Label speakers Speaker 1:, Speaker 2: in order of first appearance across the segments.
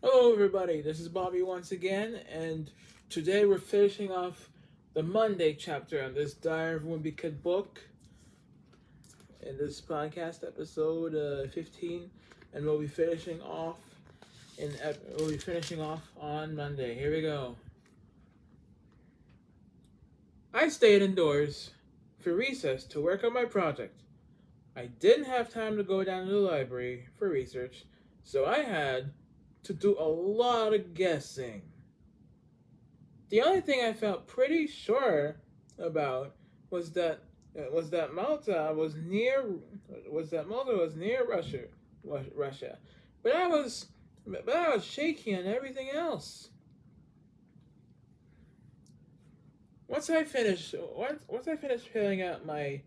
Speaker 1: Hello, everybody. This is Bobby once again, and today we're finishing off the Monday chapter of this Diary of Wimp Kid book in this podcast episode 15, and we'll be finishing off on Monday. Here we go. I stayed indoors for recess to work on my project. I didn't have time to go down to the library for research, so I had to do a lot of guessing. The only thing I felt pretty sure about was that Malta was near Russia, but I was shaky on everything else. Once I finished filling out my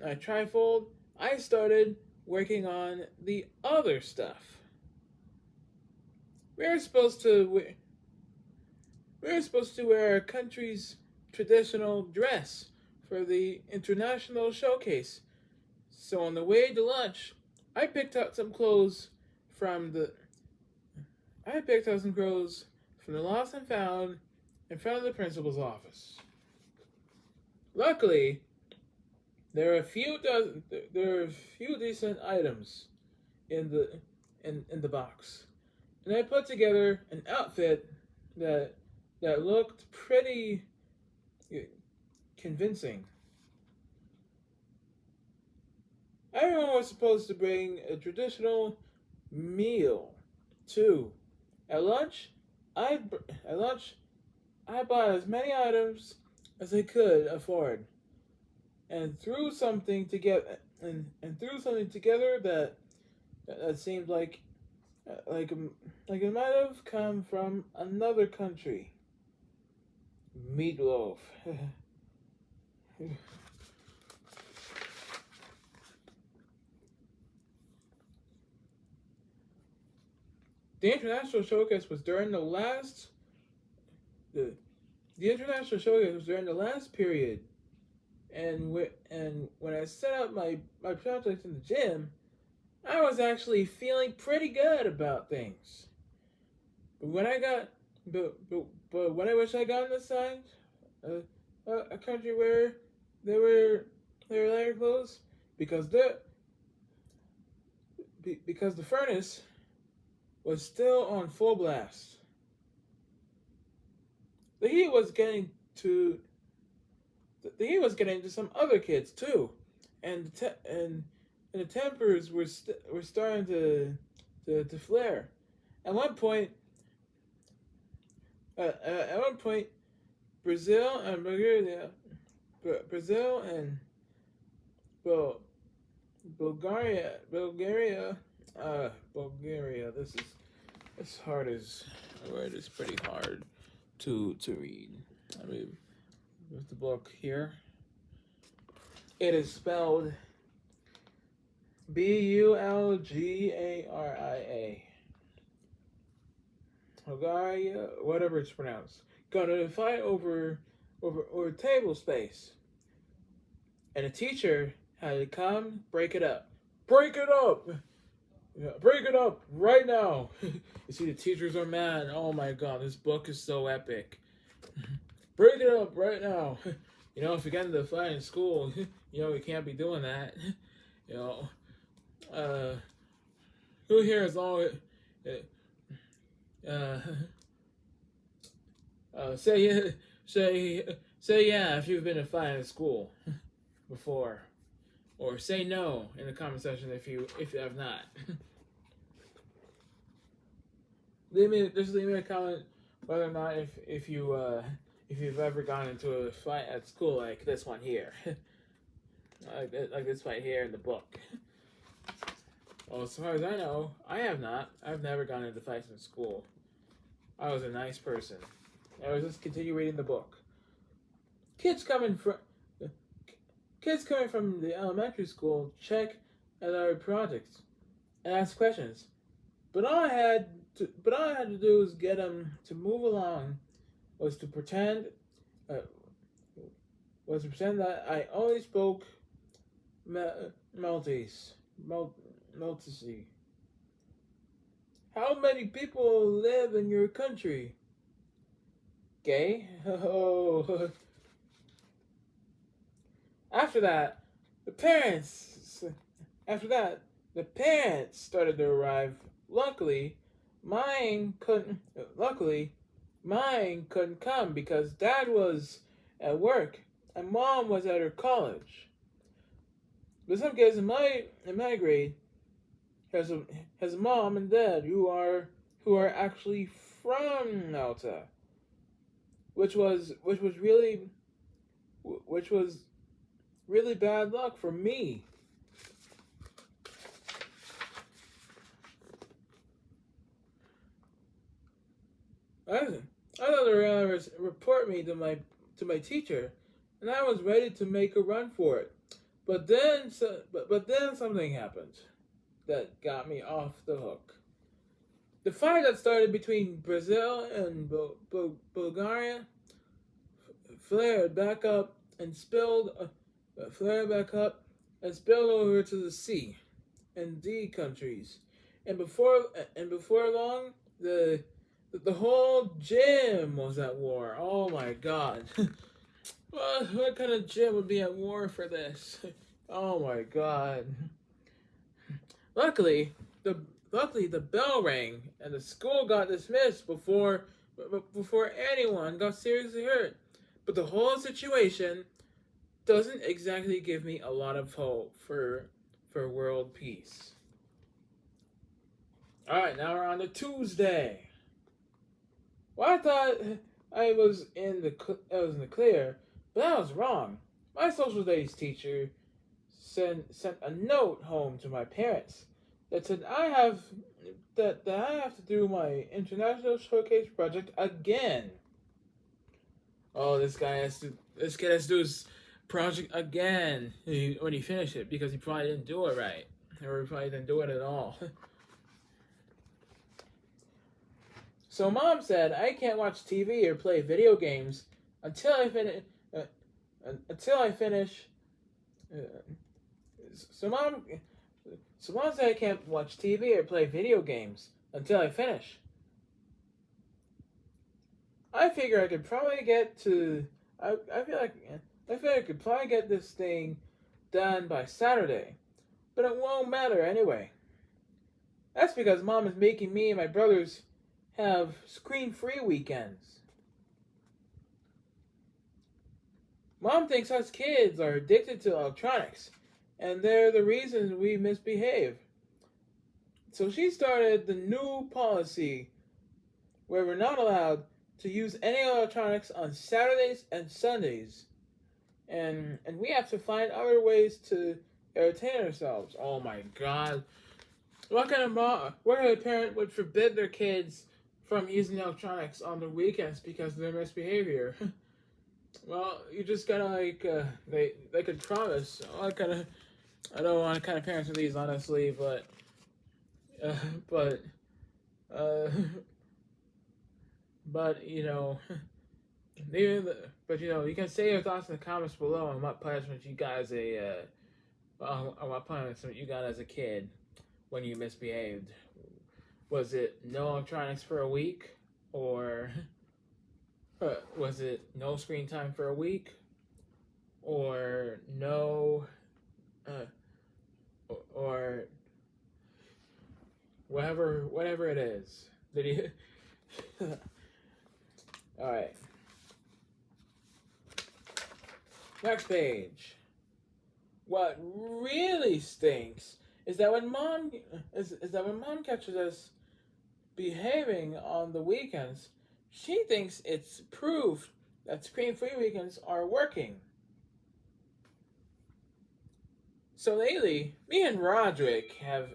Speaker 1: trifold, I started working on the other stuff. We were supposed to wear our country's traditional dress for the international showcase. So on the way to lunch, I picked out some clothes from the lost and found in front of the principal's office. Luckily, there were a few decent items in the box, and I put together an outfit that looked pretty convincing. Everyone was supposed to bring a traditional meal too. At lunch, I at lunch I bought as many items as I could afford, and threw something together that seemed like it might have come from another country. Meatloaf. The international showcase was during the last the, the international showcase was during the last period, and when I set up my project in the gym, I was actually feeling pretty good about things. But when I got but when I wish I got inside a country where they were lighter clothes, because the furnace was still on full blast. The heat was getting to some other kids too, and the tempers were starting to flare. At one point, Brazil and Brazil and Bulgaria. Bulgaria. This hard is word is pretty hard to read. I mean, with the book here, it is spelled Bulgaria. Bulgaria, whatever it's pronounced, gonna fight over table space, and a teacher had to come break it up. Break it up! Yeah, break it up right now! You see, the teachers are mad. Oh my god, this book is so epic. Break it up right now! You know, if you get into a fight in school, you know, we can't be doing that. You know, who here is all. Uh, say yeah if you've been in a fight in school before, or say no in the comment section if you have not. leave me a comment whether or not if you've ever gone into a fight at school like this one here, like this fight here in the book. Well, as far as I know, I have not. I've never gone into fights in school. I was a nice person. I was just continue reading the book. Kids coming from the elementary school check at our projects and ask questions, but all I had to do was get them to move along. Was to pretend that I only spoke Maltese. How many people live in your country? Gay? Oh. After that, the parents. After that, the parents started to arrive. Luckily, mine couldn't. Luckily, mine couldn't come because Dad was at work and Mom was at her college. But some kids in my grade has a mom and dad who are actually from Malta, which was really bad luck for me. I I thought they were gonna report me to my teacher, and I was ready to make a run for it. But then something happened that got me off the hook. The fight that started between Brazil and Bulgaria flared back up and flared back up and spilled over to the C and D countries, and before long, the whole gym was at war. Oh my god! what kind of gym would be at war for this? Oh my god! Luckily, the luckily the bell rang and the school got dismissed before anyone got seriously hurt. But the whole situation doesn't exactly give me a lot of hope for world peace. All right, now we're on to Tuesday. Well, I thought I was in the clear, but I was wrong. My social studies teacher sent a note home to my parents that said I have to do my international showcase project again. Oh, this kid has to do his project again when he finished it because he probably didn't do it right, or he probably didn't do it at all. So Mom said I can't watch TV or play video games until I finish. Until I finish. Uh, so Mom said I can't watch TV or play video games until I finish. I figure I could probably get to. I feel like I could probably get this thing done by Saturday, but it won't matter anyway. That's because Mom is making me and my brothers have screen-free weekends. Mom thinks us kids are addicted to electronics, and they're the reason we misbehave. So she started the new policy where we're not allowed to use any electronics on Saturdays and Sundays. And we have to find other ways to entertain ourselves. Oh my god. What kind of parent would forbid their kids from using electronics on the weekends because of their misbehavior? Well, you just gotta they could promise. I don't want kind of parents are these, honestly, uh, but uh, but you can say your thoughts in the comments below on what punishment you got as a kid when you misbehaved. Was it no electronics for a week, or was it no screen time for a week, or no, or whatever it is? Did you? All right. Next page. What really stinks is that when mom catches us behaving on the weekends, she thinks it's proof that screen-free weekends are working. So lately, me and Roderick have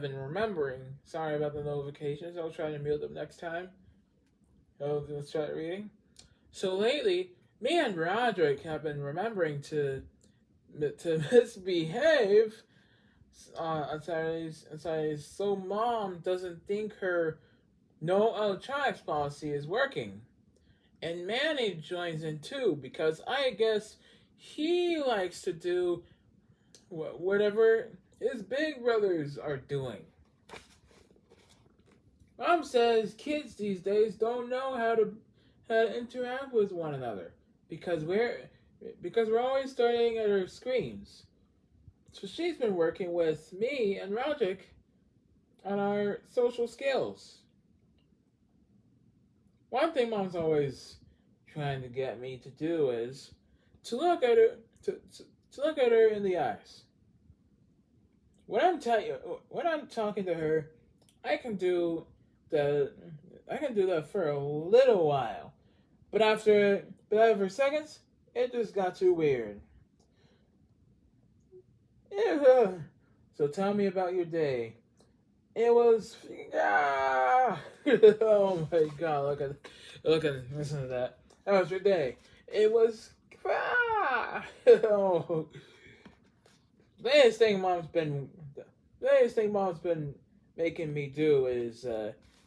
Speaker 1: been remembering. Sorry about the notifications. I'll try to mute them next time. Let's start reading. So lately, me and Roderick have been remembering to misbehave on Saturdays, so Mom doesn't think her no electronics policy is working. And Manny joins in too because I guess he likes to do whatever his big brothers are doing. Mom says kids these days don't know how to interact with one another because we're always staring at our screens. So she's been working with me and Rogic on our social skills. One thing Mom's always trying to get me to do is to look at her to look at her in the eyes. When I'm talking to her, I can do the I can do that for a little while, but after seconds, it just got too weird. Yeah. So tell me about your day. It was ah, oh my god! Listen to that. How was your day? It was oh. latest thing mom's been the latest thing mom's been making me do is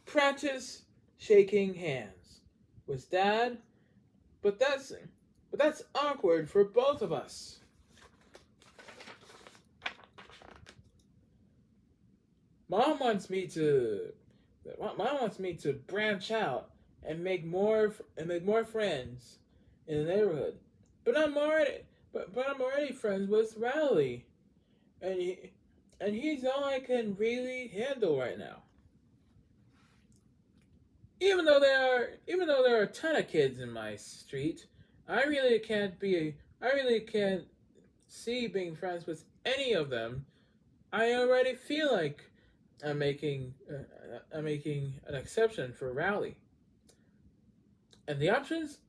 Speaker 1: practice shaking hands with dad, but that's awkward for both of us. Mom wants me to Mom wants me to branch out and make more friends in the neighborhood. But I'm already friends with Riley, and he's all I can really handle right now. Even though there are a ton of kids in my street, I really can't see being friends with any of them. I already feel like I'm making an exception for Rowley, and the options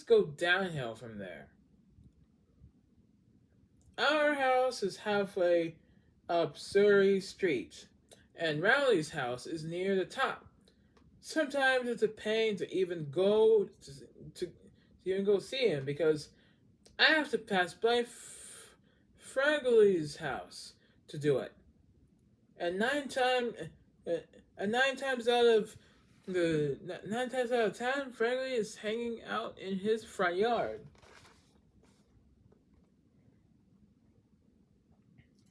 Speaker 1: go downhill from there. Our house is halfway up Surrey Street, and Rowley's house is near the top. Sometimes it's a pain to to even go see him because I have to pass by Fragley's house to do it, and uh, nine times out of the 9 times out of 10, Fragley is hanging out in his front yard.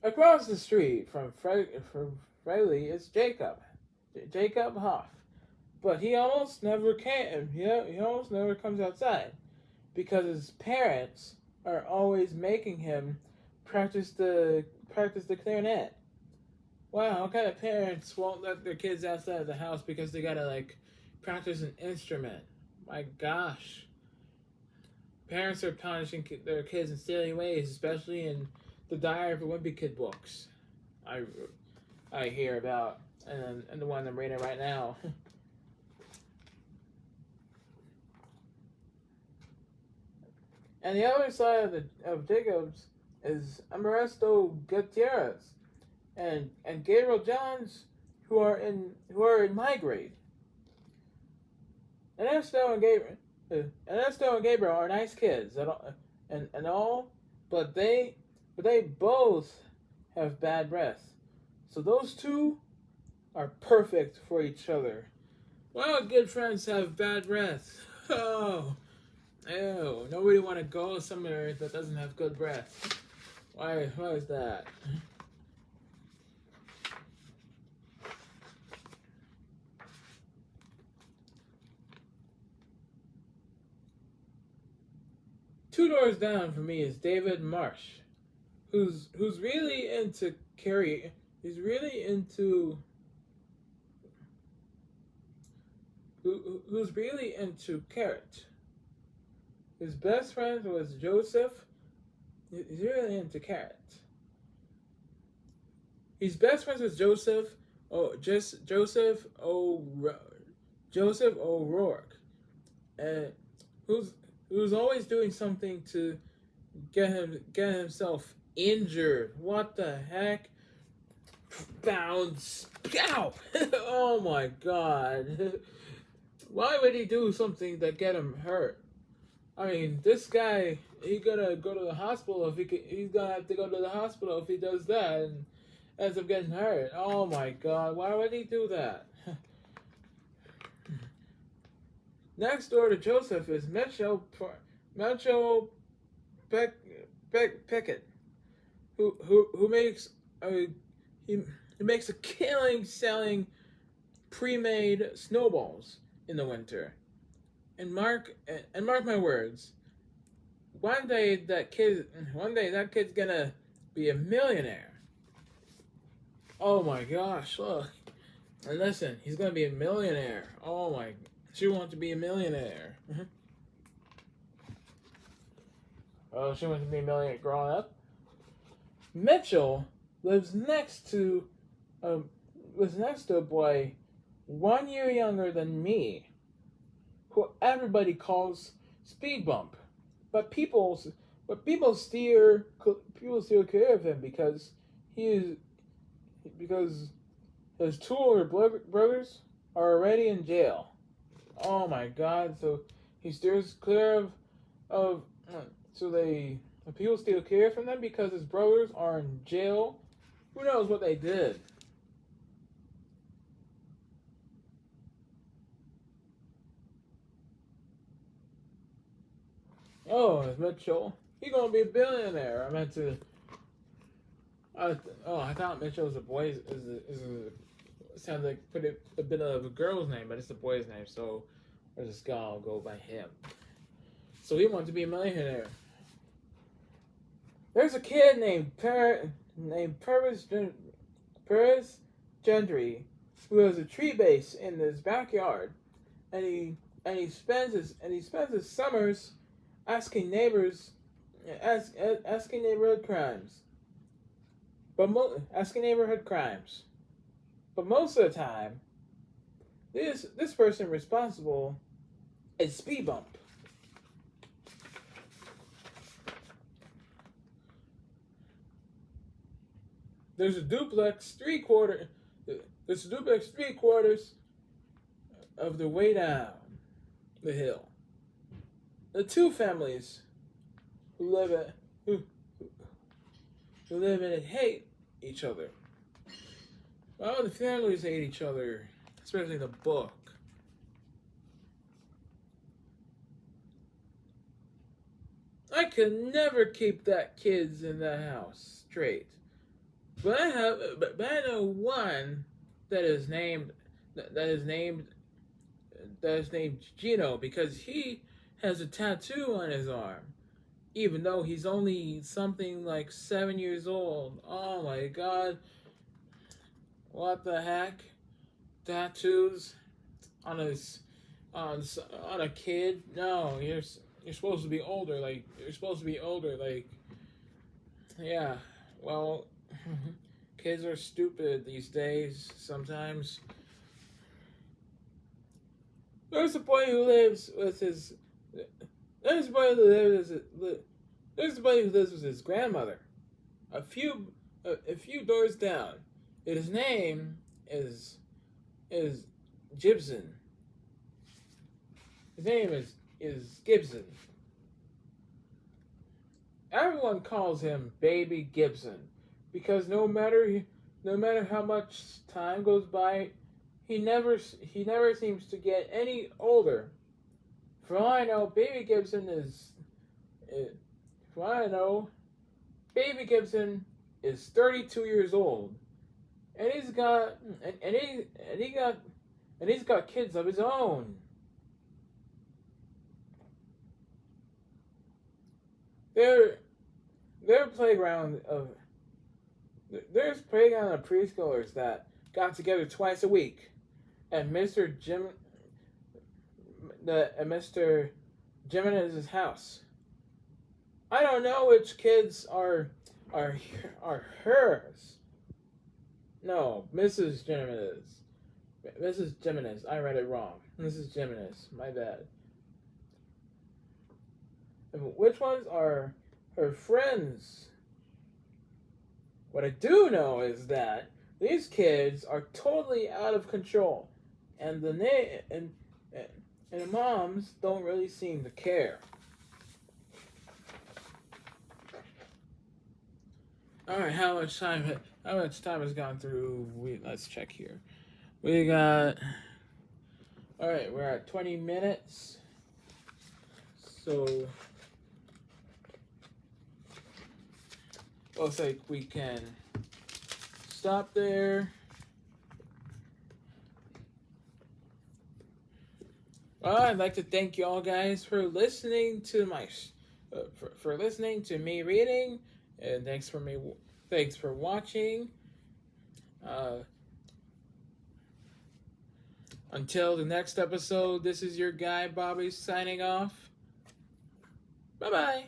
Speaker 1: Across the street from Fragley is Jacob Hoff, but he almost never comes outside because his parents are always making him practice the clarinet. Wow, what kind of parents won't let their kids outside of the house because they gotta practice an instrument? My gosh, parents are punishing their kids in silly ways, especially in the Diary of Wimp Kid books. I I hear about and the one I'm reading right now. And the other side of Jacobs is Amoresto Gutierrez and Gabriel Johns who are in my grade. And Ernesto and Gabriel are nice kids and all, but they both have bad breath. So those two are perfect for each other. Why would good friends have bad breath? Oh, ew! Nobody want to go somewhere that doesn't have good breath. Why? Why is that? Two doors down from me is David Marsh, who's really into Carrie. He's really into who's really into Carrot. His best friend was Joseph. He's really into Carrot. He's best friends with Joseph. Oh, just Joseph O'Rourke, and who's who's always doing something to get himself injured. What the heck? Bounce! Ow! Oh my god! Why would he do something that get him hurt? I mean, this guy, he gonna go to the hospital if he's gonna have to go to the hospital if he does that and ends up getting hurt. Oh my god, why would he do that? Next door to Joseph is Mitchell Pickett, who makes a he makes a killing selling pre-made snowballs in the winter. And mark my words, one day that kid's gonna be a millionaire. Oh my gosh, look. And listen, he's gonna be a millionaire. Oh my, she wants to be a millionaire. Oh, she wants to be a millionaire growing up. Mitchell lives next to a a boy 1 year younger than me, who everybody calls Speed Bump. But people still care of him because he is because his two older brothers are already in jail. Oh my God! So he steers clear of so they people still care from them because his brothers are in jail. Who knows what they did? Oh, it's Mitchell. He gonna be a billionaire. I meant to. I thought Mitchell was a boy. Sounds like a bit of a girl's name, but it's a boy's name. So, there's this guy. I'll go by him. So he wanted to be a millionaire. There's a kid named Paris Gentry who has a tree base in his backyard, and he spends his summers asking asking neighborhood crimes, asking neighborhood crimes. But most of the time, this person responsible is Speed Bump. There's a duplex three quarters of the way down the hill. The two families who live in it hate each other. Well, the families hate each other, especially the book. I could never keep that kids in the house straight. But I know one that is named Gino because he has a tattoo on his arm, even though he's only something like 7 years old. Oh my God! What the heck? Tattoos on a kid? No, you're supposed to be older. Like, yeah. Well, kids are stupid these days. Sometimes. There's a boy who lives with his. There's a boy who lives with his grandmother. A few doors down. His name is Gibson. His name is Gibson. Everyone calls him Baby Gibson because no matter how much time goes by, he never seems to get any older. For all I know, Baby Gibson is 32 years old, and he's got kids of his own. There's playground of preschoolers that got together twice a week at Mr. Jimenez's house. I don't know which kids are hers. No, Mrs. Jimenez. Mrs. Jimenez. I read it wrong. Mrs. Jimenez. My bad. And which ones are her friends? What I do know is that these kids are totally out of control, and the moms don't really seem to care. All right, how much time has gone through? Let's check here. We got. All right, we're at 20 minutes. So looks like we can stop there. Well, I'd like to thank you all guys for listening to for listening to me reading, and thanks for watching. Uh, until the next episode, this is your guy Bobby signing off. Bye bye.